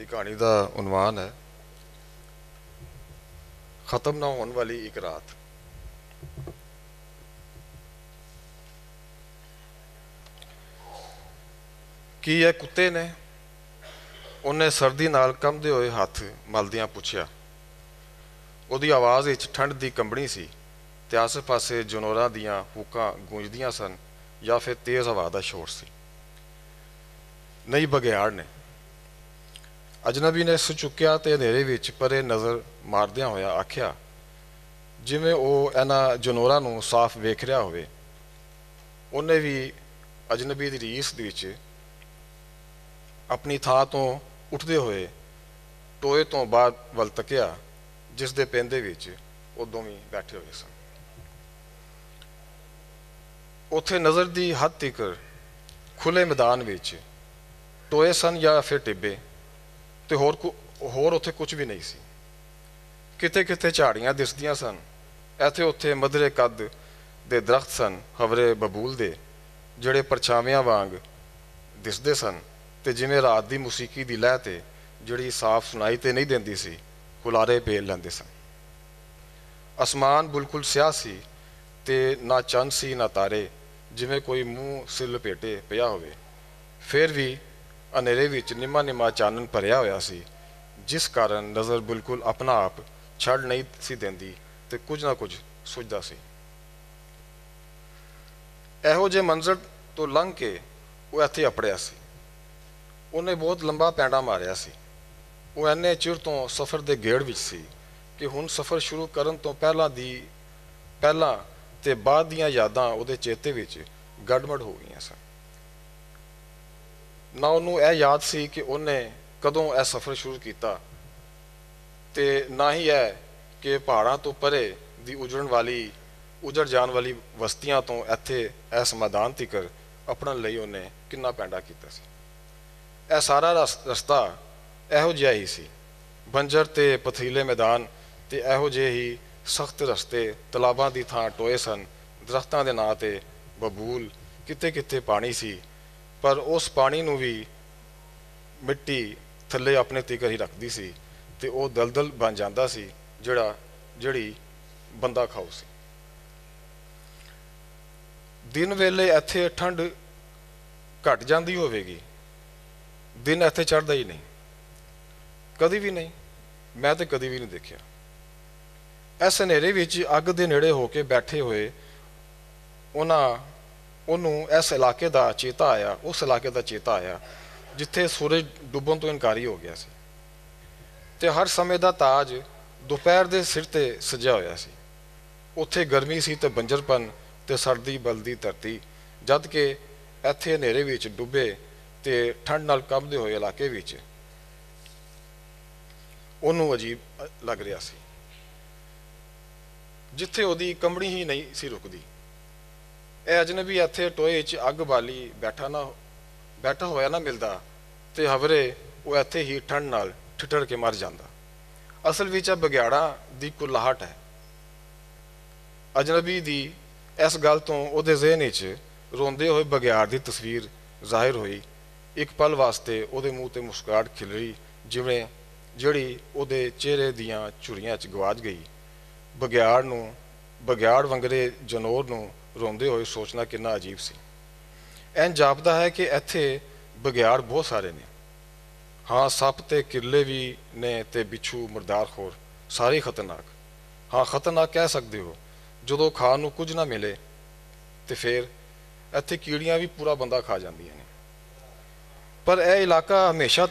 मेरी कहानी का उन्वान है ख़त्म ना होने वाली एक रात। की है कुत्ते ने उन्हें सर्दी नाल कंबदे हुए हथ मलदियां पुछया। उहदी आवाज़ विच ठंड की कंबनी सी ते आसे पासे जनौरां दियां हुक्कां गूंजदियां सन या फिर तेज़ हवा का शोर सी। नहीं बघियाड़ ने अजनबी ने सिर चुक्या ते हनेरे विच परे नज़र मारदियां होया आख्या, जिवें वो इन्हां जनौरां नूं साफ वेख रहा होवे। उन्हें भी अजनबी की रीस विच अपनी थां तो उठते हुए टोए तो बाद वल तकिया जिस दे पेंदे विच वो दोवें बैठे हुए सन। उत्थे नज़र की हद तिकर खुले मैदान विच टोए सन या फिर टिब्बे ते होर उत्थे कुछ भी नहीं सी। किते किते झाड़ियां दिसदियां सन। इत्थे उत्थे मधरे कद दे दरख्त सन हवरे बबूल दे जिहड़े परछावियां वांग दिसदे सन ते जिवें रात की मूसीकी की लह ते जिहड़ी साफ सुनाई ते नहीं देंदी सी हुलारे पेल लैंदे सन। आसमान बिल्कुल स्याह सी ते ना चंद सी ना तारे, जिवें कोई मूँह सिर लपेटे पिया होवे। फिर भी हनेरे विच निम्मा निम्मा चानन भरिया होया सी, जिस कारण नज़र बिल्कुल अपना आप छड़ नहीं सी देंदी ते कुछ ना कुछ सुझदा सी। इहो जे मंजर तो लंघ के वो इत्थे अपड़िया सी। उन्हें बहुत लंबा पैंडा मारिया सी। वो इन्ने चिर तो सफ़र के गेड़ विच सी कि हुण सफ़र शुरू करन तो पहला ते बाद दीयां यादां उहदे चेते विच गड़मड़ हो गईयां सन। ना उन्होंने यह याद सी कि उन्हें कदों यह सफ़र शुरू किया ते ना ही है कि पहाड़ों तो परे दी उजड़ जान वाली बस्तियां तो इत्थे इस मैदान तिकर अपनन लई उन्हें किन्ना पैंडा कीता सी। यह सारा रस्ता इहो जिहा ही सी, बंजर ते पथरीले मैदान ते इहो जे ही सख्त रस्ते, तलाबां दी थां टोए सन, दरख्तां दे नां ते बबूल, किते किते पानी सी, पर उस पानी नूं भी मिट्टी थल्ले अपने तिकर ही रखती सी ते वो दलदल बन जाता सी जिहड़ी बंदा खाओ सी। दिन वेले इत्थे ठंड घट जाती होवेगी, दिन इत्थे चढ़दा ही नहीं, कदी भी नहीं। मैं तो कदी भी नहीं देखिया। इस हनेरे विच अग दे नेड़े होके बैठे हुए उन्होंने इस इलाके का चेता आया, उस इलाके का चेता आया जिथे सूरज डुबन तो इनकारी हो गया सी ते हर समय का ताज दोपहर के सिर ते सजिया होया सी। उत्थे गर्मी सी ते बंजरपन ते सर्दी बलदी धरती, जद कि इत्थे हनेरे विच डुबे ते ठंड नाल कंबदे हुए इलाके विच उन्होंने अजीब लग रहा सी, जिथे उहदी कंबनी ही नहीं सी रुकदी। यह अजनबी इत्थे टोए च अग बाली बैठा होया ना मिलता ते हवरे वो इत्थे ही ठंड नाल ठिठर के मर जाता। असल विच बघियाड़ा दी कुलाहट है। अजनबी दी इस गल तो उहदे ज़हन च रोंदे हुए बघियाड़ दी तस्वीर जाहिर हुई। एक पल वास्ते उहदे मूँह ते मुस्कुराहट खिलरी जिवें जिहड़ी उहदे चेहरे दियां झुरियां च गवाच गई। बघियाड़ वंगरे जनौर नूं रोंदे हुए सोचना कितना अजीब सी। इंज जापदा है कि इत्थे बघियाड़ बहुत सारे ने। हाँ, सप ते किरले भी ने ते बिच्छू मुर्दारखोर सारे खतरनाक। हाँ, खतरनाक कह सकते हो जो खाण नूं कुछ ना मिले तो फिर इत्थे कीड़ियां भी पूरा बंदा खा जांदियां ने। पर यह इलाका हमेशा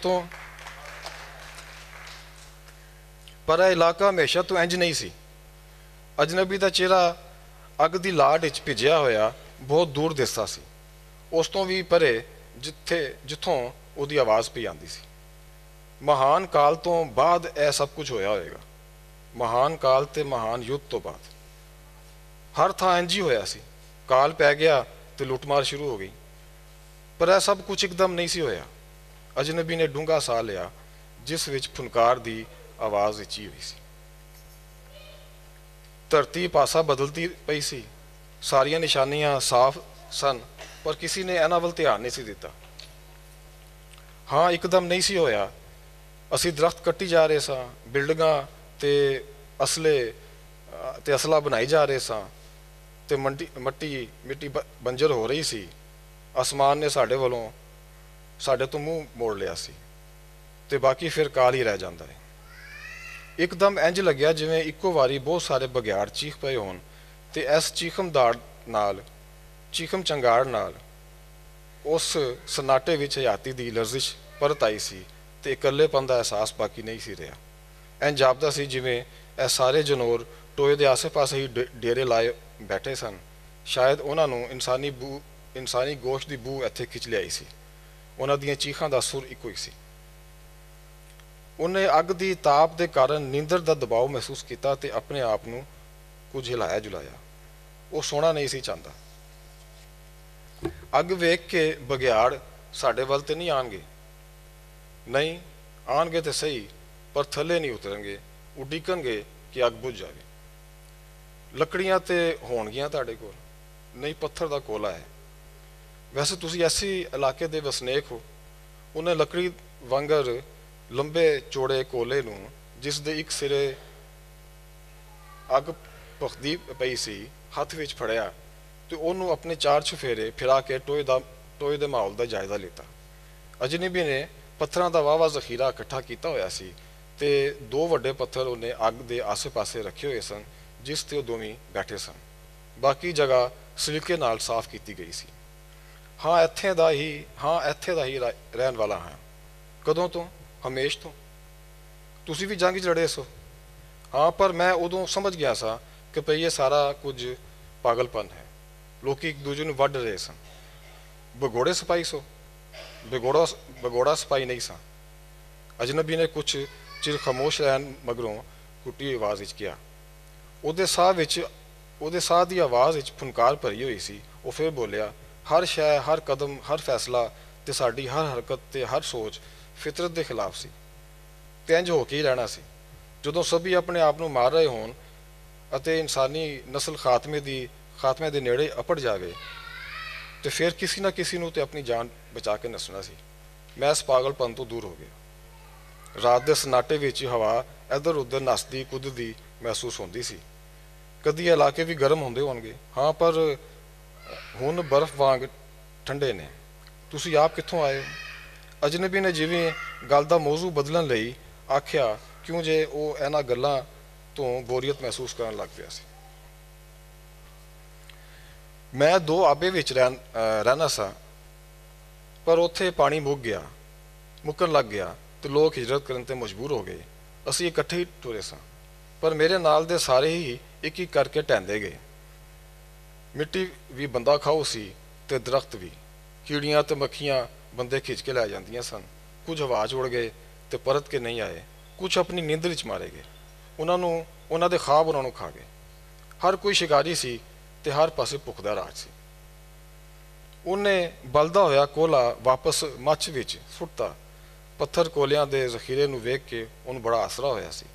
तो इंज नहीं सी। अजनबी का चेहरा अग की लाट विच भिजिया होया बहुत दूर दिसदा सी, उस तो भी परे जिथों उहदी आवाज़ पई आंदी सी। महान काल तो बाद यह सब कुछ होया होएगा। महान काल ते महान युद्ध तो बाद हर थां इंज ही होया सी। काल पै गया तो लुटमार शुरू हो गई, पर यह सब कुछ एकदम नहीं सी होया। अजनबी ने डूंगा साह लिया जिस विच फुनकार की आवाज़ उची हुई सी। धरती पासा बदलती पई सी, सारियां निशानियां साफ सन, पर किसी ने इन्हां वल ध्यान नहीं सी दिता। हाँ, एकदम नहीं सी होया ਅਸੀਂ ਦਰਖਤ ਕੱਟੀ ਜਾ ਰਹੇ ਸਾਂ, ਬਿਲਡਿੰਗਾਂ ਤੇ ਅਸਲਾ ਬਣਾਈ ਜਾ ਰਹੇ ਸਾਂ, ਤੇ ਮਿੱਟੀ ਬੰਜਰ ਹੋ ਰਹੀ ਸੀ। ਅਸਮਾਨ ਨੇ ਸਾਡੇ ਤੋਂ ਮੂੰਹ ਮੋੜ ਲਿਆ ਸੀ, ਤੇ ਬਾਕੀ ਫਿਰ ਕਾਲ ਹੀ ਰਹਿ ਜਾਂਦਾ ਹੈ। ਇੱਕਦਮ ਇੰਜ ਲੱਗਿਆ ਜਿਵੇਂ ਇੱਕੋ ਵਾਰੀ ਬਹੁਤ ਸਾਰੇ ਬਘਿਆੜ ਚੀਖ ਪਏ ਹੋਣ, ਤੇ ਇਸ ਚੀਖਮ ਚੰਗਾੜ ਨਾਲ ਉਸ ਸਨਾਟੇ ਵਿੱਚ ਹਯਾਤੀ ਦੀ ਲਰਜ਼ਿਸ਼ ਪਰਤ ਆਈ ਸੀ, ਤੇ ਇਕੱਲੇਪਨ ਦਾ ਅਹਿਸਾਸ ਬਾਕੀ ਨਹੀਂ ਸੀ ਰਿਹਾ। ਇੰਜ ਜਾਪਦਾ ਸੀ ਜਿਵੇਂ ਇਹ ਸਾਰੇ ਜਨੌਰ ਟੋਏ ਦੇ ਆਸੇ-ਪਾਸੇ ਹੀ ਡੇਰੇ ਲਾਏ ਬੈਠੇ ਸਨ। ਸ਼ਾਇਦ ਉਹਨਾਂ ਨੂੰ ਇਨਸਾਨੀ ਗੋਸ਼ਤ ਦੀ ਬੂ ਇੱਥੇ ਖਿੱਚ ਲਿਆਈ ਸੀ। ਉਹਨਾਂ ਦੀਆਂ ਚੀਖਾਂ ਦਾ ਸੁਰ ਇੱਕੋ ਹੀ ਸੀ। ਉਹਨੇ ਅੱਗ ਦੀ ਤਾਪ ਦੇ ਕਾਰਨ ਨੀਂਦਰ ਦਾ ਦਬਾਅ ਮਹਿਸੂਸ ਕੀਤਾ ਤੇ ਆਪਣੇ ਆਪ ਨੂੰ ਕੁਝ ਹਿਲਾਇਆ ਜੁਲਾਇਆ। ਉਹ ਸੋਣਾ ਨਹੀਂ ਸੀ ਚਾਹੁੰਦਾ। ਅੱਗ ਵੇਖ ਕੇ ਬਘਿਆੜ ਸਾਡੇ ਵੱਲ ਤੇ ਨਹੀਂ ਆਣਗੇ, ਨਹੀਂ ਆਣਗੇ ਤੇ ਸਹੀ, ਪਰ ਥੱਲੇ ਨਹੀਂ ਉਤਰਨਗੇ, ਉਡੀਕਣਗੇ ਕਿ ਅੱਗ ਬੁਝ ਜਾਵੇ। ਲੱਕੜੀਆਂ ਤੇ ਹੋਣਗੀਆਂ ਤੁਹਾਡੇ ਕੋਲ, ਨਹੀਂ ਪੱਥਰ ਦਾ ਕੋਲਾ ਹੈ। ਵੈਸੇ ਤੁਸੀਂ ਐਸੀ ਇਲਾਕੇ ਦੇ ਵਸਨੀਕ ਹੋ। ਉਹਨੇ ਲੱਕੜੀ ਵਾਂਗਰ ਲੰਬੇ ਚੌੜੇ ਕੋਲੇ ਨੂੰ, ਜਿਸ ਦੇ ਇੱਕ ਸਿਰੇ ਅੱਗ ਭਖਦੀ ਪਈ ਸੀ, ਹੱਥ ਵਿੱਚ ਫੜਿਆ ਤੇ ਉਹਨੂੰ ਆਪਣੇ ਚਾਰ ਚੁਫੇਰੇ ਫਿਰਾ ਕੇ ਟੋਏ ਦੇ ਮਾਹੌਲ ਦਾ ਜਾਇਜ਼ਾ ਲਿੱਤਾ। ਅਜਨਬੀ ਨੇ ਪੱਥਰਾਂ ਦਾ ਵਾਹਵਾ ਜ਼ਖੀਰਾ ਇਕੱਠਾ ਕੀਤਾ ਹੋਇਆ ਸੀ, ਤੇ 2 ਵੱਡੇ ਪੱਥਰ ਉਹਨੇ ਅੱਗ ਦੇ ਆਸੇ-ਪਾਸੇ ਰੱਖੇ ਹੋਏ ਸਨ, ਜਿਸ ਤੇ ਉਹ ਦੋਵੇਂ ਬੈਠੇ ਸਨ। ਬਾਕੀ ਜਗ੍ਹਾ ਸਿਲਕੇ ਨਾਲ ਸਾਫ਼ ਕੀਤੀ ਗਈ ਸੀ। ਇੱਥੇ ਦਾ ਹੀ ਰਹਿਣ ਵਾਲਾ ਹਾਂ। ਕਦੋਂ ਤੋਂ? ਹਮੇਸ਼ ਤੋਂ। ਤੁਸੀਂ ਵੀ ਜੰਗ 'ਚ ਲੜੇ ਸੋ। ਪਰ ਮੈਂ ਉਦੋਂ ਸਮਝ ਗਿਆ ਸਾਂ ਕਿ ਭਈ ਇਹ ਸਾਰਾ ਕੁਝ ਪਾਗਲਪਨ ਹੈ। ਲੋਕੀ ਇੱਕ ਦੂਜੇ ਨੂੰ ਵੱਢ ਰਹੇ ਸਨ। ਭਗੌੜੇ ਸਿਪਾਹੀ ਸੋ? ਭਗੌੜਾ ਸਿਪਾਹੀ ਨਹੀਂ ਸਾਂ। ਅਜਨਬੀ ਨੇ ਕੁਝ ਚਿਰ ਖਾਮੋਸ਼ ਰਹਿਣ ਮਗਰੋਂ ਟੁੱਟੀ ਆਵਾਜ਼ ਵਿੱਚ ਕਿਹਾ। ਉਹਦੇ ਸਾਹ ਦੀ ਆਵਾਜ਼ ਵਿੱਚ ਫੁਨਕਾਰ ਭਰੀ ਹੋਈ ਸੀ। ਉਹ ਫਿਰ ਬੋਲਿਆ, ਹਰ ਸ਼ੈ, ਹਰ ਕਦਮ, ਹਰ ਫੈਸਲਾ ਤੇ ਸਾਡੀ ਹਰ ਹਰਕਤ ਤੇ ਹਰ ਸੋਚ ਫਿਤਰਤ ਦੇ ਖਿਲਾਫ ਸੀ, ਤੇ ਇੰਝ ਹੋ ਕੇ ਹੀ ਰਹਿਣਾ ਸੀ। ਜਦੋਂ ਸਭੀ ਆਪਣੇ ਆਪ ਨੂੰ ਮਾਰ ਰਹੇ ਹੋਣ ਅਤੇ ਇਨਸਾਨੀ ਨਸਲ ਖਾਤਮੇ ਦੇ ਨੇੜੇ ਅਪੜ ਜਾਵੇ, ਤੇ ਫਿਰ ਕਿਸੇ ਨਾ ਕਿਸੇ ਨੂੰ ਤੇ ਆਪਣੀ ਜਾਨ ਬਚਾ ਕੇ ਨੱਸਣਾ ਸੀ। ਮੈਂ ਇਸ ਪਾਗਲਪਨ ਤੋਂ ਦੂਰ ਹੋ ਗਿਆ। ਰਾਤ ਦੇ ਸਨਾਟੇ ਵਿੱਚ ਹਵਾ ਇੱਧਰ ਉੱਧਰ ਨੱਸਦੀ ਕੁੱਦਦੀ ਮਹਿਸੂਸ ਹੁੰਦੀ ਸੀ। ਕਦੀ ਇਲਾਕੇ ਵੀ ਗਰਮ ਹੁੰਦੇ ਹੋਣਗੇ, ਪਰ ਹੁਣ ਬਰਫ਼ ਵਾਂਗ ਠੰਡੇ ਨੇ। ਤੁਸੀਂ ਆਪ ਕਿੱਥੋਂ ਆਏ ਹੋ? ਅਜਨਬੀ ਨੇ ਜਿਵੇਂ ਗੱਲ ਦਾ ਮੌਜ਼ੂ ਬਦਲਣ ਲਈ ਆਖਿਆ, ਕਿਉਂ ਜੇ ਉਹ ਇਹਨਾਂ ਗੱਲਾਂ ਤੋਂ ਬੋਰੀਅਤ ਮਹਿਸੂਸ ਕਰਨ ਲੱਗ ਪਿਆ ਸੀ। ਮੈਂ 2 ਆਬੇ ਵਿੱਚ ਰਹਿਣਾ ਸਾਂ, ਪਰ ਉੱਥੇ ਪਾਣੀ ਮੁੱਕਣ ਲੱਗ ਗਿਆ ਤੇ ਲੋਕ ਹਿਜਰਤ ਕਰਨ ਤੇ ਮਜਬੂਰ ਹੋ ਗਏ। ਅਸੀਂ ਇਕੱਠੇ ਹੀ ਟੁਰੇ ਸਾਂ, ਪਰ ਮੇਰੇ ਨਾਲ ਦੇ ਸਾਰੇ ਹੀ ਇੱਕ ਇੱਕ ਕਰਕੇ ਢਹਿੰਦੇ ਗਏ। ਮਿੱਟੀ ਵੀ ਬੰਦਾ ਖਾਓ ਸੀ ਤੇ ਦਰਖਤ ਵੀ। ਕੀੜੀਆਂ ਤੇ ਮੱਖੀਆਂ ਬੰਦੇ ਖਿੱਚ ਕੇ ਲੈ ਜਾਂਦੀਆਂ ਸਨ। ਕੁਝ ਹਵਾ 'ਚ ਉੜ ਗਏ ਤੇ ਪਰਤ ਕੇ ਨਹੀਂ ਆਏ। ਕੁਝ ਆਪਣੀ ਨੀਂਦਰ ਵਿੱਚ ਮਾਰੇ ਗਏ। ਉਹਨਾਂ ਦੇ ਖਾਬ ਉਹਨਾਂ ਨੂੰ ਖਾ ਗਏ। ਹਰ ਕੋਈ ਸ਼ਿਕਾਰੀ ਸੀ ਤੇ ਹਰ ਪਾਸੇ ਭੁੱਖ ਦਾ ਰਾਜ ਸੀ। ਉਹਨੇ ਬਲਦਾ ਹੋਇਆ ਕੋਲਾ ਵਾਪਸ ਮੱਛ ਵਿੱਚ ਸੁੱਟਤਾ। ਪੱਥਰ ਕੋਲਿਆਂ ਦੇ ਜ਼ਖੀਰੇ ਨੂੰ ਵੇਖ ਕੇ ਉਹਨੂੰ ਬੜਾ ਆਸਰਾ ਹੋਇਆ ਸੀ।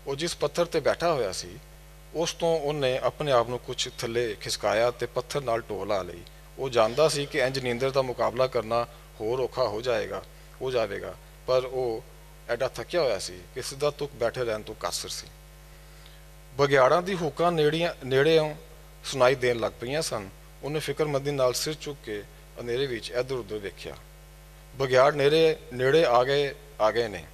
ਉਹ ਜਿਸ ਪੱਥਰ ਤੇ ਬੈਠਾ ਹੋਇਆ ਸੀ, ਉਸ ਤੋਂ ਉਹਨੇ ਆਪਣੇ ਆਪ ਨੂੰ ਕੁਝ ਥੱਲੇ ਖਿਸਕਾਇਆ ਤੇ ਪੱਥਰ ਨਾਲ ਢੋ ਲਾ ਲਈ। ਉਹ ਜਾਣਦਾ ਸੀ ਕਿ ਇੰਜ ਨੀਂਦਰ ਦਾ ਮੁਕਾਬਲਾ ਕਰਨਾ ਹੋਰ ਔਖਾ ਹੋ ਜਾਵੇਗਾ, ਪਰ ਉਹ ਐਡਾ ਥੱਕਿਆ ਹੋਇਆ ਸੀ ਕਿ ਸਿੱਧਾ ਤੁਕ ਬੈਠੇ ਰਹਿਣ ਤੋਂ ਕਾਸਰ ਸੀ। ਬਘਿਆੜਾਂ ਦੀ ਹੂਕਾਂ ਨੇੜਿਓਂ ਸੁਣਾਈ ਦੇਣ ਲੱਗ ਪਈਆਂ ਸਨ। ਉਹਨੇ ਫਿਕਰਮੰਦੀ ਨਾਲ ਸਿਰ ਚੁੱਕ ਕੇ ਹਨੇਰੇ ਵਿੱਚ ਇੱਧਰ ਉੱਧਰ ਵੇਖਿਆ। ਬਘਿਆੜ ਨੇੜੇ ਆ ਗਏ ਨੇ।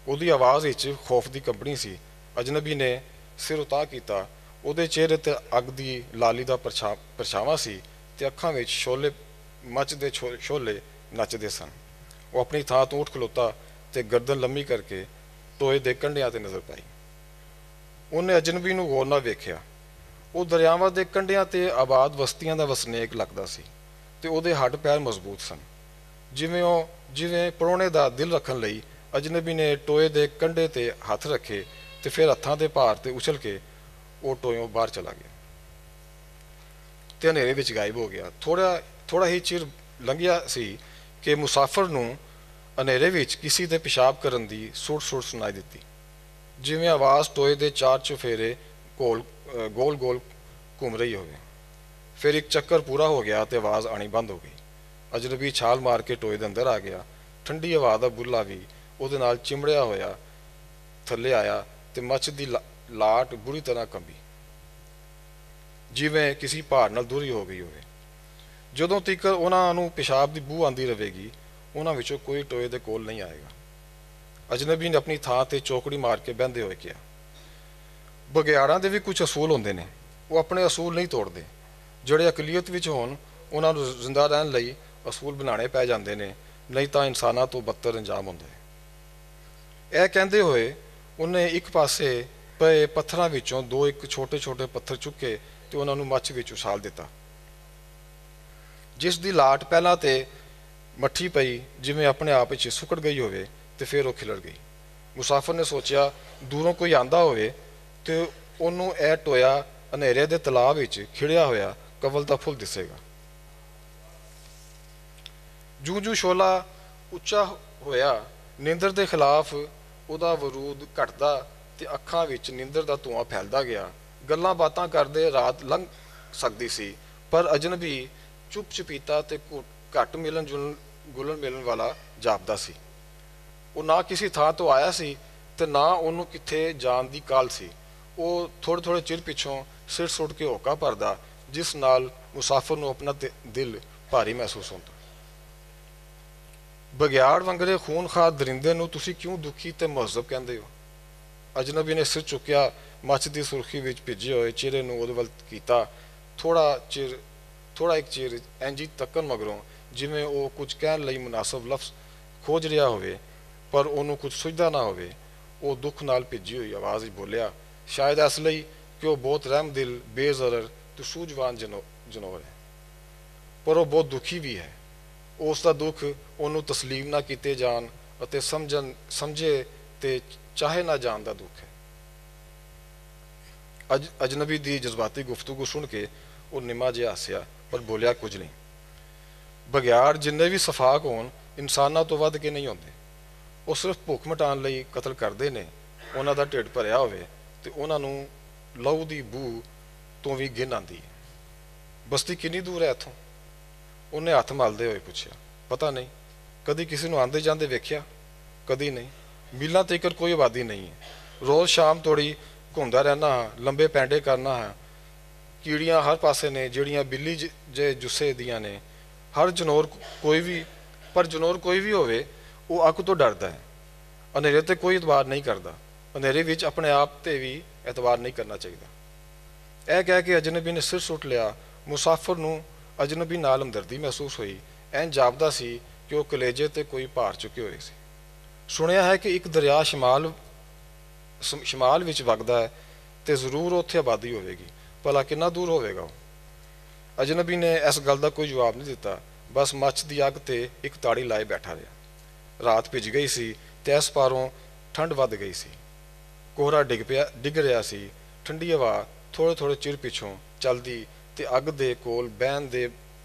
ਉਹਦੀ ਆਵਾਜ਼ ਵਿੱਚ ਖੌਫ ਦੀ ਕੰਬਣੀ ਸੀ। ਅਜਨਬੀ ਨੇ ਸਿਰ ਉਤਾਂਹ ਕੀਤਾ। ਉਹਦੇ ਚਿਹਰੇ ਤੇ ਅੱਗ ਦੀ ਲਾਲੀ ਦਾ ਪਰਛਾਵਾਂ ਸੀ ਤੇ ਅੱਖਾਂ ਵਿੱਚ ਮੱਚ ਦੇ ਸ਼ੋਲੇ ਨੱਚਦੇ ਸਨ। ਉਹ ਆਪਣੀ ਥਾਂ ਤੋਂ ਉੱਠ ਖਲੋਤਾ ਤੇ ਗਰਦਨ ਲੰਮੀ ਕਰਕੇ ਟੋਏ ਦੇ ਕੰਢਿਆਂ ਤੇ ਨਜ਼ਰ ਪਾਈ। ਉਹਨੇ ਅਜਨਬੀ ਨੂੰ ਗੌਰ ਨਾਲ ਵੇਖਿਆ। ਉਹ ਦਰਿਆਵਾਂ ਦੇ ਕੰਢਿਆਂ ਤੇ ਆਬਾਦ ਬਸਤੀਆਂ ਦਾ ਵਸਨੀਕ ਲੱਗਦਾ ਸੀ ਤੇ ਉਹਦੇ ਹੱਡ ਪੈਰ ਮਜ਼ਬੂਤ ਸਨ। ਜਿਵੇਂ ਪ੍ਰਾਹੁਣੇ ਦਾ ਦਿਲ ਰੱਖਣ ਲਈ ਅਜਨਬੀ ਨੇ ਟੋਏ ਦੇ ਕੰਢੇ ਤੇ ਹੱਥ ਰੱਖੇ ਤੇ ਫਿਰ ਹੱਥਾਂ ਦੇ ਭਾਰ ਤੇ ਉਛਲ ਕੇ ਉਹ ਟੋਇਓਂ ਬਾਹਰ ਚਲਾ ਗਿਆ ਤੇ ਹਨੇਰੇ ਵਿੱਚ ਗਾਇਬ ਹੋ ਗਿਆ। ਥੋੜਾ ਹੀ ਚਿਰ ਲੰਘਿਆ ਸੀ ਕਿ ਮੁਸਾਫਰ ਨੂੰ ਹਨੇਰੇ ਵਿੱਚ ਕਿਸੇ ਦੇ ਪਿਸ਼ਾਬ ਕਰਨ ਦੀ ਸੁਰ ਸੁਣਾਈ ਦਿੱਤੀ, ਜਿਵੇਂ ਆਵਾਜ਼ ਟੋਏ ਦੇ 4 ਚੁਫੇਰੇ ਗੋਲ ਘੁੰਮ ਰਹੀ ਹੋਵੇ। ਫਿਰ ਇੱਕ ਚੱਕਰ ਪੂਰਾ ਹੋ ਗਿਆ ਤੇ ਆਵਾਜ਼ ਆਣੀ ਬੰਦ ਹੋ ਗਈ। ਅਜਨਬੀ ਛਾਲ ਮਾਰ ਕੇ ਟੋਏ ਦੇ ਅੰਦਰ ਆ ਗਿਆ। ਠੰਡੀ ਹਵਾ ਦਾ ਬੁੱਲਾ ਵੀ ਉਹਦੇ ਨਾਲ ਚਿਮੜਿਆ ਹੋਇਆ ਥੱਲੇ ਆਇਆ ਤੇ ਮੱਛ ਦੀ ਲਾਟ ਬੁਰੀ ਤਰ੍ਹਾਂ ਕੰਬੀ, ਜਿਵੇਂ ਕਿਸੇ ਭਾਰ ਨਾਲ ਦੂਰੀ ਹੋ ਗਈ ਹੋਵੇ। ਜਦੋਂ ਤੀਕਰ ਉਹਨਾਂ ਨੂੰ ਪਿਸ਼ਾਬ ਦੀ ਬੂ ਆਉਂਦੀ ਰਹੇਗੀ, ਉਹਨਾਂ ਵਿੱਚੋਂ ਕੋਈ ਟੋਏ ਦੇ ਕੋਲ ਨਹੀਂ ਆਏਗਾ। ਅਜਨਬੀ ਨੇ ਆਪਣੀ ਥਾਂ ਤੇ ਚੌਕੜੀ ਮਾਰ ਕੇ ਬਹਿੰਦੇ ਹੋਏ ਕਿਹਾ, ਬਘਿਆੜਾਂ ਦੇ ਵੀ ਕੁਝ ਅਸੂਲ ਹੁੰਦੇ ਨੇ, ਉਹ ਆਪਣੇ ਅਸੂਲ ਨਹੀਂ ਤੋੜਦੇ। ਜਿਹੜੇ ਅਕਲੀਅਤ ਵਿੱਚ ਹੋਣ ਉਹਨਾਂ ਨੂੰ ਜ਼ਿੰਦਾ ਰਹਿਣ ਲਈ ਅਸੂਲ ਬਣਾਉਣੇ ਪੈ ਜਾਂਦੇ ਨੇ, ਨਹੀਂ ਤਾਂ ਇਨਸਾਨਾਂ ਤੋਂ ਬੱਤਰ ਅੰਜਾਮ ਹੁੰਦਾ ਹੈ। ਇਹ ਕਹਿੰਦੇ ਹੋਏ ਉਹਨੇ ਇੱਕ ਪਾਸੇ ਪਏ ਪੱਥਰਾਂ ਵਿੱਚੋਂ ਇੱਕ ਛੋਟੇ ਛੋਟੇ ਪੱਥਰ ਚੁੱਕੇ ਤੇ ਉਹਨਾਂ ਨੂੰ ਮੱਛ ਵਿੱਚ ਉਛਾਲ ਦਿੱਤਾ, ਜਿਸ ਦੀ ਲਾਟ ਪਹਿਲਾਂ ਤੇ ਮੱਠੀ ਪਈ ਜਿਵੇਂ ਆਪਣੇ ਆਪ ਵਿੱਚ ਸੁੱਕੜ ਗਈ ਹੋਵੇ, ਤੇ ਫਿਰ ਉਹ ਖਿਲਰ ਗਈ। ਮੁਸਾਫਰ ਨੇ ਸੋਚਿਆ ਦੂਰੋਂ ਕੋਈ ਆਂਦਾ ਹੋਵੇ ਤੇ ਉਹਨੂੰ ਇਹ ਟੋਇਆ ਹਨੇਰੇ ਦੇ ਤਲਾਬ ਵਿੱਚ ਖਿੜਿਆ ਹੋਇਆ ਕਵਲ ਦਾ ਫੁੱਲ ਦਿਸੇਗਾ। ਜੂ ਜੂ ਸ਼ੋਲਾ ਉੱਚਾ ਹੋਇਆ, ਨੀਂਦਰ ਦੇ ਖਿਲਾਫ ਉਹਦਾ ਵਰੂਦ ਘਟਦਾ ਤੇ ਅੱਖਾਂ ਵਿੱਚ ਨੀਂਦਰ ਦਾ ਧੂੰਆਂ ਫੈਲਦਾ ਗਿਆ। ਗੱਲਾਂ ਬਾਤਾਂ ਕਰਦੇ ਰਾਤ ਲੰਘ ਸਕਦੀ ਸੀ, ਪਰ ਅਜਨਬੀ ਚੁੱਪ ਚਪੀਤਾ ਤੇ ਘੱਟ ਮਿਲਣ ਗੁਲਣ ਮਿਲਣ ਵਾਲਾ ਜਾਪਦਾ ਸੀ। ਉਹ ਨਾ ਕਿਸੇ ਥਾਂ ਤੋਂ ਆਇਆ ਸੀ ਤੇ ਨਾ ਉਹਨੂੰ ਕਿੱਥੇ ਜਾਣ ਦੀ ਕਾਹਲ ਸੀ। ਉਹ ਥੋੜ੍ਹੇ ਥੋੜ੍ਹੇ ਚਿਰ ਪਿੱਛੋਂ ਸਿਰ ਸੁੱਟ ਕੇ ਹੋਕਾ ਭਰਦਾ, ਜਿਸ ਨਾਲ ਮੁਸਾਫਰ ਨੂੰ ਆਪਣਾ ਦਿਲ ਭਾਰੀ ਮਹਿਸੂਸ ਹੁੰਦਾ। ਬਘਿਆੜ ਵੰਗਰੇ ਖੂਨਖਾਰ ਦਰਿੰਦੇ ਨੂੰ ਤੁਸੀਂ ਕਿਉਂ ਦੁਖੀ ਤੇ ਮੁਹੱਜ਼ਬ ਕਹਿੰਦੇ ਹੋ? ਅਜਨਬੀ ਨੇ ਸਿਰ ਚੁੱਕਿਆ, ਮੱਛ ਦੀ ਸੁਰਖੀ ਵਿੱਚ ਭਿੱਜੇ ਹੋਏ ਚਿਹਰੇ ਨੂੰ ਉਹਦੇ ਵੱਲ ਕੀਤਾ। ਥੋੜਾ ਇੱਕ ਚਿਰ ਇੰਜੀ ਤੱਕਣ ਮਗਰੋਂ ਜਿਵੇਂ ਉਹ ਕੁਝ ਕਹਿਣ ਲਈ ਮੁਨਾਸਬ ਲਫ਼ਜ਼ ਖੋਜ ਰਿਹਾ ਹੋਵੇ, ਪਰ ਉਹਨੂੰ ਕੁਝ ਸੁਝਦਾ ਨਾ ਹੋਵੇ, ਉਹ ਦੁੱਖ ਨਾਲ ਭਿੱਜੀ ਹੋਈ ਆਵਾਜ਼ ਵਿੱਚ ਬੋਲਿਆ, ਸ਼ਾਇਦ ਇਸ ਲਈ ਕਿ ਉਹ ਬਹੁਤ ਰਹਿਮਦਿਲ, ਬੇਜ਼ਰਰ ਤੇ ਸੂਝਵਾਨ ਜਨੌਰ ਹੈ, ਪਰ ਉਹ ਬਹੁਤ ਦੁਖੀ ਵੀ ਹੈ। ਉਸ ਦਾ ਦੁੱਖ ਉਹਨੂੰ ਤਸਲੀਮ ਨਾ ਕੀਤੇ ਜਾਣ ਅਤੇ ਸਮਝੇ ਤੇ ਚਾਹੇ ਨਾ ਜਾਣ ਦਾ ਦੁੱਖ ਹੈ। ਅਜਨਬੀ ਦੀ ਜਜ਼ਬਾਤੀ ਗੁਫ਼ਤਗੂ ਸੁਣ ਕੇ ਉਹ ਨਿਮਾ ਜਿਹਾ ਹੱਸਿਆ, ਪਰ ਬੋਲਿਆ ਕੁਝ ਨਹੀਂ। ਬਘਿਆੜ ਜਿੰਨੇ ਵੀ ਸਫਾਕ ਹੋਣ, ਇਨਸਾਨਾਂ ਤੋਂ ਵੱਧ ਕੇ ਨਹੀਂ ਹੁੰਦੇ। ਉਹ ਸਿਰਫ ਭੁੱਖ ਮਿਟਾਉਣ ਲਈ ਕਤਲ ਕਰਦੇ ਨੇ। ਉਹਨਾਂ ਦਾ ਢਿੱਡ ਭਰਿਆ ਹੋਵੇ ਤੇ ਉਹਨਾਂ ਨੂੰ ਲਹੂ ਦੀ ਬੂ ਤੋਂ ਵੀ ਗਿਣ ਆਉਂਦੀ ਹੈ। ਬਸਤੀ ਕਿੰਨੀ ਦੂਰ ਹੈ ਇੱਥੋਂ? ਉਹਨੇ ਹੱਥ ਮਲਦੇ ਹੋਏ ਪੁੱਛਿਆ। ਪਤਾ ਨਹੀਂ। ਕਦੀ ਕਿਸੇ ਨੂੰ ਆਉਂਦੇ ਜਾਂਦੇ ਵੇਖਿਆ? ਕਦੀ ਨਹੀਂ। ਮੀਲਾਂ ਤੀਕਰ ਕੋਈ ਆਬਾਦੀ ਨਹੀਂ ਹੈ। ਰੋਜ਼ ਸ਼ਾਮ ਤੋੜੀ ਘੁੰਮਦਾ ਰਹਿਣਾ ਹਾਂ, ਲੰਬੇ ਪੈਂਡੇ ਕਰਨਾ ਹਾਂ। ਕੀੜੀਆਂ ਹਰ ਪਾਸੇ ਨੇ ਜਿਹੜੀਆਂ ਬਿੱਲੀ ਜੇ ਜੁੱਸੇ ਦੀਆਂ ਨੇ। ਜਨੌਰ ਕੋਈ ਵੀ ਹੋਵੇ, ਉਹ ਅੱਗ ਤੋਂ ਡਰਦਾ ਹੈ। ਹਨੇਰੇ ਤੇ ਕੋਈ ਇਤਬਾਰ ਨਹੀਂ ਕਰਦਾ। ਹਨੇਰੇ ਵਿੱਚ ਆਪਣੇ ਆਪ ਤੇ ਵੀ ਇਤਬਾਰ ਨਹੀਂ ਕਰਨਾ ਚਾਹੀਦਾ। ਇਹ ਕਹਿ ਕੇ ਅਜਨਬੀ ਨੇ ਸਿਰ ਸੁੱਟ ਲਿਆ। ਮੁਸਾਫਰ ਨੂੰ ਅਜਨਬੀ ਨਾਲ ਹਮਦਰਦੀ ਮਹਿਸੂਸ ਹੋਈ। ਐਂ ਜਾਪਦਾ ਸੀ ਕਿ ਉਹ ਕਲੇਜੇ ਤੇ ਕੋਈ ਭਾਰ ਚੁੱਕੇ ਹੋਏ ਸੀ। ਸੁਣਿਆ ਹੈ ਕਿ ਇੱਕ ਦਰਿਆ ਸ਼ਮਾਲ ਵਿੱਚ ਵਗਦਾ ਹੈ ਤੇ ਜ਼ਰੂਰ ਉੱਥੇ ਆਬਾਦੀ ਹੋਵੇਗੀ। ਭਲਾ ਕਿੰਨਾ ਦੂਰ ਹੋਵੇਗਾ ਉਹ? ਅਜਨਬੀ ਨੇ ਇਸ ਗੱਲ ਦਾ ਕੋਈ ਜਵਾਬ ਨਹੀਂ ਦਿੱਤਾ, ਬਸ ਮੱਛ ਦੀ ਅੱਗ ਤੇ ਇੱਕ ਤਾੜੀ ਲਾਏ ਬੈਠਾ ਰਿਹਾ। ਰਾਤ ਭਿੱਜ ਗਈ ਸੀ ਤੇ ਇਸ ਪਾਰੋਂ ਠੰਡ ਵੱਧ ਗਈ ਸੀ। ਕੋਹਰਾ ਡਿੱਗ ਰਿਹਾ ਸੀ। ਠੰਡੀ ਹਵਾ ਥੋੜ੍ਹੇ ਥੋੜ੍ਹੇ ਚਿਰ ਪਿੱਛੋਂ ਚੱਲਦੀ ਤੇ ਅੱਗ ਦੇ ਕੋਲ ਬਹਿਣ ਦੇ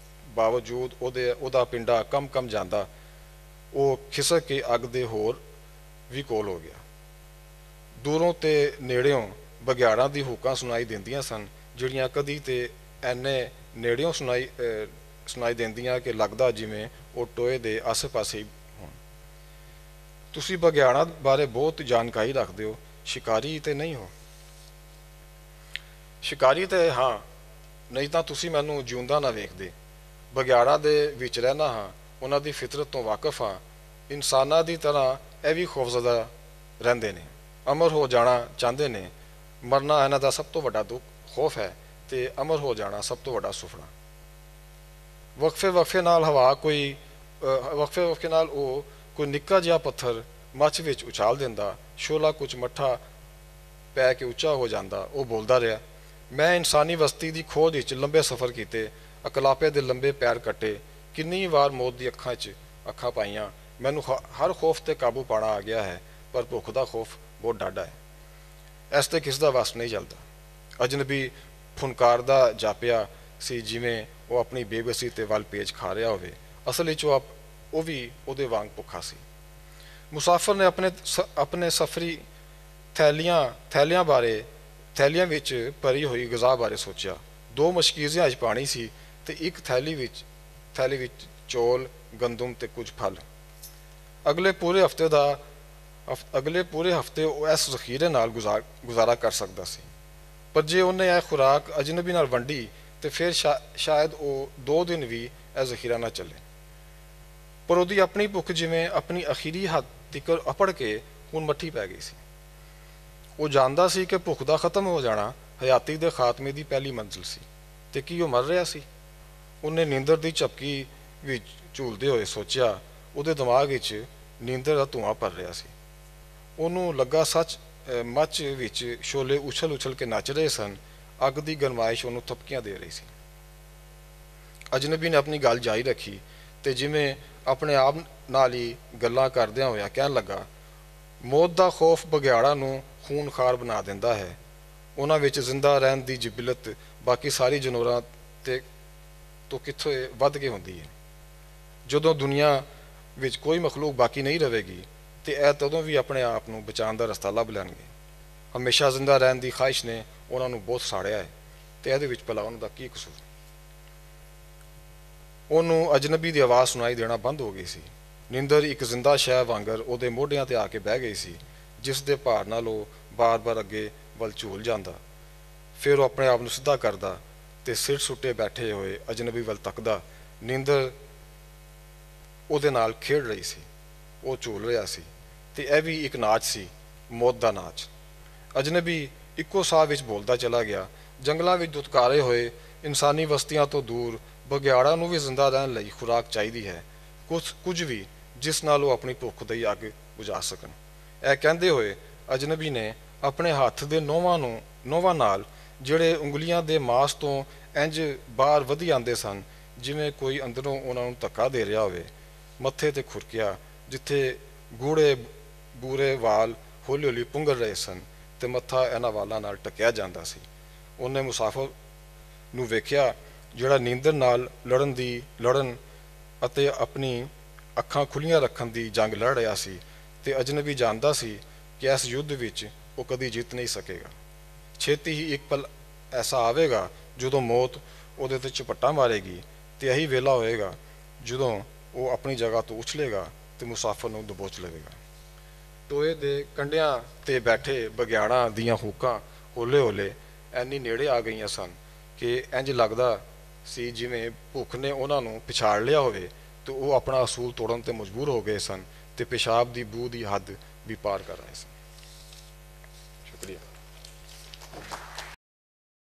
ਬਾਵਜੂਦ ਉਹਦਾ ਪਿੰਡਾ ਕਮ ਜਾਂਦਾ। ਉਹ ਖਿਸਕ ਕੇ ਅੱਗ ਦੇ ਹੋਰ ਵੀ ਕੋਲ ਹੋ ਗਿਆ। ਦੂਰੋਂ ਤੇ ਨੇੜਿਓਂ ਬਘਿਆੜਾਂ ਦੀ ਹੂਕਾਂ ਸੁਣਾਈ ਦਿੰਦੀਆਂ ਸਨ, ਜਿਹੜੀਆਂ ਕਦੀ ਤੇ ਐਨੇ ਨੇੜਿਓਂ ਸੁਣਾਈ ਦਿੰਦੀਆਂ ਕਿ ਲੱਗਦਾ ਜਿਵੇਂ ਉਹ ਟੋਏ ਦੇ ਆਸੇ-ਪਾਸੇ ਹੀ ਹੋਣ। ਤੁਸੀਂ ਬਘਿਆੜਾਂ ਬਾਰੇ ਬਹੁਤ ਜਾਣਕਾਰੀ ਰੱਖਦੇ ਹੋ, ਸ਼ਿਕਾਰੀ ਤੇ ਨਹੀਂ ਹੋ? ਸ਼ਿਕਾਰੀ ਤੇ ਹਾਂ, ਨਹੀਂ ਤਾਂ ਤੁਸੀਂ ਮੈਨੂੰ ਜਿਉਂਦਾ ਨਾ ਵੇਖਦੇ। ਬਘਿਆੜਾਂ ਦੇ ਵਿੱਚ ਰਹਿਣਾ ਹਾਂ, ਉਹਨਾਂ ਦੀ ਫਿਤਰਤ ਤੋਂ ਵਾਕਿਫ ਹਾਂ। ਇਨਸਾਨਾਂ ਦੀ ਤਰ੍ਹਾਂ ਇਹ ਵੀ ਖੌਫਜ਼ਦਾ ਰਹਿੰਦੇ ਨੇ, ਅਮਰ ਹੋ ਜਾਣਾ ਚਾਹੁੰਦੇ ਨੇ। ਮਰਨਾ ਇਹਨਾਂ ਦਾ ਸਭ ਤੋਂ ਵੱਡਾ ਖੌਫ ਹੈ ਤੇ ਅਮਰ ਹੋ ਜਾਣਾ ਸਭ ਤੋਂ ਵੱਡਾ ਸੁਪਨਾ। ਵਕਫੇ ਨਾਲ ਉਹ ਕੋਈ ਨਿੱਕਾ ਜਿਹਾ ਪੱਥਰ ਮੱਛ ਵਿੱਚ ਉਛਾਲ ਦਿੰਦਾ। ਸ਼ੋਲਾ ਕੁਝ ਮੱਠਾ ਪੈ ਕੇ ਉੱਚਾ ਹੋ ਜਾਂਦਾ। ਉਹ ਬੋਲਦਾ ਰਿਹਾ, ਮੈਂ ਇਨਸਾਨੀ ਬਸਤੀ ਦੀ ਖੋਜ ਵਿੱਚ ਲੰਬੇ ਸਫ਼ਰ ਕੀਤੇ, ਅਕਲਾਪੇ ਦੇ ਲੰਬੇ ਪੈਰ ਕੱਟੇ, ਕਿੰਨੀ ਵਾਰ ਮੌਤ ਦੀ ਅੱਖਾਂ 'ਚ ਅੱਖਾਂ ਪਾਈਆਂ। ਮੈਨੂੰ ਹਰ ਖੌਫ ਤੇ ਕਾਬੂ ਪਾਉਣਾ ਆ ਗਿਆ ਹੈ, ਪਰ ਭੁੱਖ ਦਾ ਖੌਫ ਬਹੁਤ ਡਾਢਾ ਹੈ। ਇਸ ਤੇ ਕਿਸ ਦਾ ਵਸ ਨਹੀਂ ਚੱਲਦਾ। ਅਜਨਬੀ ਫੁਨਕਾਰਦਾ ਜਾਪਿਆ ਸੀ, ਜਿਵੇਂ ਉਹ ਆਪਣੀ ਬੇਬਸੀ ਤੇ ਵੱਲ ਪੇਚ ਖਾ ਰਿਹਾ ਹੋਵੇ। ਅਸਲ ਵਿੱਚ ਉਹ ਵੀ ਉਹਦੇ ਵਾਂਗ ਭੁੱਖਾ ਸੀ। ਮੁਸਾਫਰ ਨੇ ਆਪਣੇ ਸਫ਼ਰੀ ਥੈਲੀਆਂ ਵਿੱਚ ਭਰੀ ਹੋਈ ਗ਼ਜ਼ਾ ਬਾਰੇ ਸੋਚਿਆ। 2 ਮਸ਼ਕੀਜ਼ਿਆਂ 'ਚ ਪਾਣੀ ਸੀ ਤੇ ਇੱਕ ਥੈਲੀ ਵਿੱਚ ਚੌਲ, ਗੰਦਮ ਤੇ ਕੁਝ ਫਲ। ਅਗਲੇ ਪੂਰੇ ਹਫ਼ਤੇ ਦਾ ਅਗਲੇ ਪੂਰੇ ਹਫਤੇ ਉਹ ਇਸ ਜ਼ਖੀਰੇ ਨਾਲ ਗੁਜ਼ਾਰਾ ਕਰ ਸਕਦਾ ਸੀ। ਪਰ ਜੇ ਉਹਨੇ ਇਹ ਖੁਰਾਕ ਅਜਨਬੀ ਨਾਲ ਵੰਡੀ ਤੇ ਫਿਰ ਸ਼ਾਇਦ ਉਹ 2 ਦਿਨ ਵੀ ਇਹ ਜ਼ਖੀਰਾ ਨਾ ਚੱਲੇ। ਪਰ ਉਹਦੀ ਆਪਣੀ ਭੁੱਖ ਜਿਵੇਂ ਆਪਣੀ ਅਖੀਰੀ ਹੱਦ ਤੀਕਰ ਅਪੜ ਕੇ ਹੁਣ ਮੱਠੀ ਪੈ ਗਈ ਸੀ। ਉਹ ਜਾਣਦਾ ਸੀ ਕਿ ਭੁੱਖ ਦਾ ਖਤਮ ਹੋ ਜਾਣਾ ਹਯਾਤੀ ਦੇ ਖਾਤਮੇ ਦੀ ਪਹਿਲੀ ਮੰਜ਼ਿਲ ਸੀ। ਤੇ ਕੀ ਉਹ ਮਰ ਰਿਹਾ ਸੀ? ਉਹਨੇ ਨੀਂਦਰ ਦੀ ਝਪਕੀ ਵਿੱਚ ਝੂਲਦੇ ਹੋਏ ਸੋਚਿਆ। ਉਹਦੇ ਦਿਮਾਗ ਵਿੱਚ ਨੀਂਦਰ ਦਾ ਧੂੰਆਂ ਭਰ ਰਿਹਾ ਸੀ। ਉਹਨੂੰ ਲੱਗਾ ਸੱਚ ਮੱਚ ਵਿੱਚ ਸ਼ੋਲੇ ਉਛਲ ਕੇ ਨੱਚ ਰਹੇ ਸਨ। ਅੱਗ ਦੀ ਗਰਮਾਇਸ਼ ਉਹਨੂੰ ਥਪਕੀਆਂ ਦੇ ਰਹੀ ਸੀ। ਅਜਨਬੀ ਨੇ ਆਪਣੀ ਗੱਲ ਜਾਰੀ ਰੱਖੀ ਤੇ ਜਿਵੇਂ ਆਪਣੇ ਆਪ ਨਾਲ ਹੀ ਗੱਲਾਂ ਕਰਦਿਆਂ ਹੋਇਆ ਕਹਿਣ ਲੱਗਾ, ਮੌਤ ਦਾ ਖੌਫ ਬਘਿਆੜਾਂ ਨੂੰ ਖੂਨਖਾਰ ਬਣਾ ਦਿੰਦਾ ਹੈ। ਉਹਨਾਂ ਵਿੱਚ ਜ਼ਿੰਦਾ ਰਹਿਣ ਦੀ ਜਿਬਲਤ ਬਾਕੀ ਸਾਰੀ ਜਨੌਰਾਂ ਤੋਂ ਕਿੱਥੋਂ ਵੱਧ ਕੇ ਹੁੰਦੀ ਹੈ। ਜਦੋਂ ਦੁਨੀਆ ਵਿੱਚ ਕੋਈ ਮਖਲੂਕ ਬਾਕੀ ਨਹੀਂ ਰਹੇਗੀ ਤੇ ਇਹ ਤਦੋਂ ਵੀ ਆਪਣੇ ਆਪ ਨੂੰ ਬਚਾਉਣ ਦਾ ਰਸਤਾ ਲੱਭ ਲੈਣਗੇ। ਹਮੇਸ਼ਾ ਜ਼ਿੰਦਾ ਰਹਿਣ ਦੀ ਖਾਹਿਸ਼ ਨੇ ਉਹਨਾਂ ਨੂੰ ਬਹੁਤ ਸਾੜਿਆ ਹੈ ਤੇ ਇਹਦੇ ਵਿੱਚ ਭਲਾ ਉਹਨਾਂ ਦਾ ਕੀ ਕਸੂਰ? ਉਹਨੂੰ ਅਜਨਬੀ ਦੀ ਆਵਾਜ਼ ਸੁਣਾਈ ਦੇਣਾ ਬੰਦ ਹੋ ਗਈ ਸੀ। ਨੀਂਦਰ ਇੱਕ ਜ਼ਿੰਦਾ ਸ਼ੈ ਵਾਂਗਰ ਉਹਦੇ ਮੋਢਿਆਂ ਤੇ ਆ ਕੇ ਬਹਿ ਗਈ ਸੀ, ਜਿਸ ਦੇ ਭਾਰ ਨਾਲ ਉਹ ਬਾਰ-ਬਾਰ ਅੱਗੇ ਵੱਲ ਝੂਲ ਜਾਂਦਾ। ਫਿਰ ਉਹ ਆਪਣੇ ਆਪ ਨੂੰ ਸਿੱਧਾ ਕਰਦਾ ਤੇ ਸਿਰ ਸੁੱਟੇ ਬੈਠੇ ਹੋਏ ਅਜਨਬੀ ਵੱਲ ਤੱਕਦਾ। ਨੀਂਦਰ ਉਹਦੇ ਨਾਲ ਖੇਡ ਰਹੀ ਸੀ, ਉਹ ਝੂਲ ਰਿਹਾ ਸੀ ਤੇ ਇਹ ਵੀ ਇੱਕ ਨਾਚ ਸੀ, ਮੌਤ ਦਾ ਨਾਚ। ਅਜਨਬੀ ਇੱਕੋ ਸਾਹ ਵਿੱਚ ਬੋਲਦਾ ਚਲਾ ਗਿਆ, ਜੰਗਲਾਂ ਵਿੱਚ ਦੁਤਕਾਰੇ ਹੋਏ ਇਨਸਾਨੀ ਬਸਤੀਆਂ ਤੋਂ ਦੂਰ ਬਘਿਆੜਾਂ ਨੂੰ ਵੀ ਜ਼ਿੰਦਾ ਰਹਿਣ ਲਈ ਖੁਰਾਕ ਚਾਹੀਦੀ ਹੈ, ਕੁਝ ਵੀ ਜਿਸ ਨਾਲ ਉਹ ਆਪਣੀ ਭੁੱਖ ਦੀ ਅੱਗ ਬੁਝਾ ਸਕਣ। ਇਹ ਕਹਿੰਦੇ ਹੋਏ ਅਜਨਬੀ ਨੇ ਆਪਣੇ ਹੱਥ ਦੇ ਨੋਵਾਂ ਨਾਲ ਜਿਹੜੇ ਉਂਗਲੀਆਂ ਦੇ ਮਾਸ ਤੋਂ ਇੰਜ ਬਾਹਰ ਵਧੀ ਆਉਂਦੇ ਸਨ ਜਿਵੇਂ ਕੋਈ ਅੰਦਰੋਂ ਉਹਨਾਂ ਨੂੰ ਧੱਕਾ ਦੇ ਰਿਹਾ ਹੋਵੇ, ਮੱਥੇ ਤੇ ਖੁਰਕਿਆ ਜਿੱਥੇ ਗੂੜੇ ਬੂਰੇ ਵਾਲ ਹੌਲੀ ਹੌਲੀ ਪੁੰਗਰ ਰਹੇ ਸਨ ਤੇ ਮੱਥਾ ਇਹਨਾਂ ਵਾਲਾਂ ਨਾਲ ਟਕਿਆ ਜਾਂਦਾ ਸੀ। ਉਹਨੇ ਮੁਸਾਫਰ ਨੂੰ ਵੇਖਿਆ ਜਿਹੜਾ ਨੀਂਦਰ ਨਾਲ ਲੜਨ ਅਤੇ ਆਪਣੀ ਅੱਖਾਂ ਖੁੱਲੀਆਂ ਰੱਖਣ ਦੀ ਜੰਗ ਲੜ ਰਿਹਾ ਸੀ ਤੇ ਅਜਨਬੀ ਜਾਣਦਾ ਸੀ ਕਿ ਇਸ ਯੁੱਧ ਵਿੱਚ ਉਹ ਕਦੀ ਜਿੱਤ ਨਹੀਂ ਸਕੇਗਾ। ਛੇਤੀ ਹੀ ਇੱਕ ਪਲ ਐਸਾ ਆਵੇਗਾ ਜਦੋਂ ਮੌਤ ਉਹਦੇ ਤੇ ਝਪੱਟਾ ਮਾਰੇਗੀ ਤੇ ਇਹੀ ਵੇਲਾ ਹੋਏਗਾ ਜਦੋਂ ਉਹ ਆਪਣੀ ਜਗ੍ਹਾ ਤੋਂ ਉਛਲੇਗਾ ਤੇ ਮੁਸਾਫਰ ਨੂੰ ਦਬੋਚ ਲਵੇਗਾ। ਟੋਏ ਦੇ ਕੰਢਿਆਂ ਤੇ ਬੈਠੇ ਬਘਿਆੜਾਂ ਦੀਆਂ ਹੂਕਾਂ ਹੌਲੇ ਐਨੀ ਨੇੜੇ ਆ ਗਈਆਂ ਸਨ ਕਿ ਇੰਜ ਲੱਗਦਾ ਸੀ ਜਿਵੇਂ ਭੁੱਖ ਨੇ ਉਹਨਾਂ ਨੂੰ ਪਛਾੜ ਲਿਆ ਹੋਵੇ ਤੇ ਉਹ ਆਪਣਾ ਅਸੂਲ ਤੋੜਨ ਤੇ ਮਜਬੂਰ ਹੋ ਗਏ ਸਨ ਤੇ ਪਿਸ਼ਾਬ ਦੀ ਬੂ ਦੀ ਹੱਦ ਵੀ ਪਾਰ ਕਰ ਰਹੇ ਸਨ।